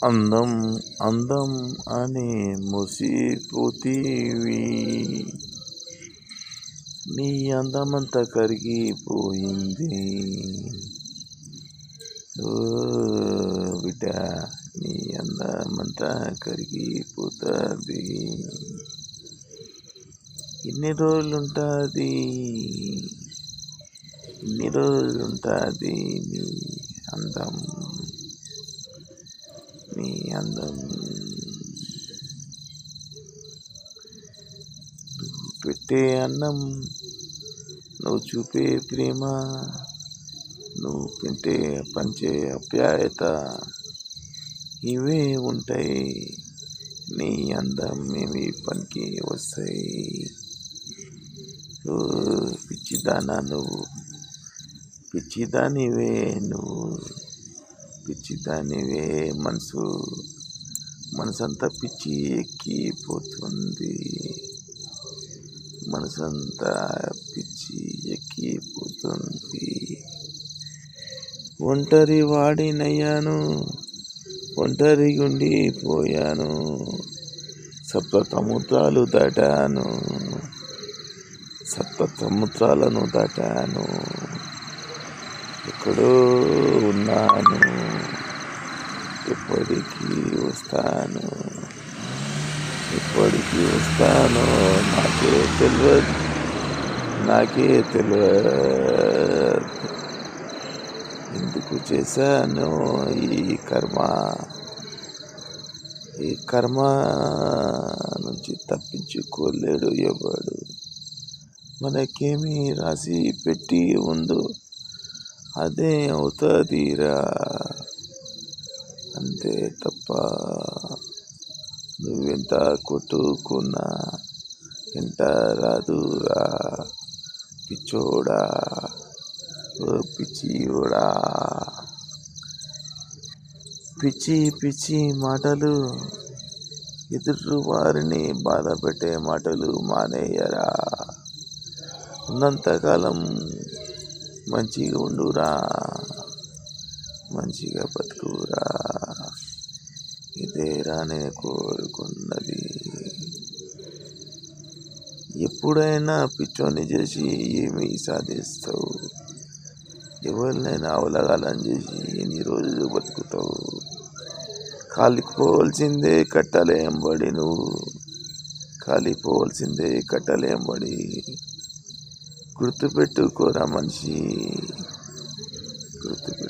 అందం అందం అని ముసిపోతీవి, నీ అందమంతా కరిగిపోయింది. ఓ బిడ్డ, నీ అందమంతా కరిగిపోతుంది. ఎన్ని రోజులుంటుంది నీ అందం, నీ అందం. నువ్వు పెట్టే అన్నం, నువ్వు చూపే ప్రేమ, నువ్వు పంచే ఆప్యాయత, ఇవే ఉంటాయి నీ అందం. ఏమి పనికి వస్తాయి? పిచ్చిదానా నువ్వు, పిచ్చిదానివే నువ్వు, పిచ్చిదానివే. మనసంతా పిచ్చి ఎక్కిపోతుంది, మనసంతా పిచ్చి ఎక్కిపోతుంది. ఒంటరి వాడినయ్యాను, ఒంటరి గుండిపోయాను, సప్తసముద్రాలను దాటాను. ఎక్కడో ఉన్నాను, ఎప్పటికీ వస్తాను నాకే తెలియదు ఎందుకు చేశాను ఈ కర్మ నుంచి తప్పించుకోలేడు ఎవడు. మనకేమి రాసి పెట్టి ఉందో అదే అవుతుందిరా, అంతే తప్ప నువ్వెంత కొట్టుకున్నా ఎంత రాదురా పిచ్చోడా, ఓ పిచ్చియోడా. పిచ్చి పిచ్చి మాటలు, ఎదురు వారిని బాధ పెట్టే మాటలు మానేయరా. ఉన్నంతకాలం మంచిగా ఉండురా, మంచిగా బతుకురా. ఇదేరా నేను కోరుకున్నది. ఎప్పుడైనా పిచ్చోని చేసి ఏమి సాధిస్తావు? ఎవరినైనా అవలగాలని చేసి ఎన్ని రోజులు బతుకుతావు? కాలిపోవలసిందే కట్టలేంబడి, నువ్వు కాలిపోవలసిందే కట్టలేంబడి. గుర్తుపెట్టుకోరా మనిషి, గుర్తుపెట్టు.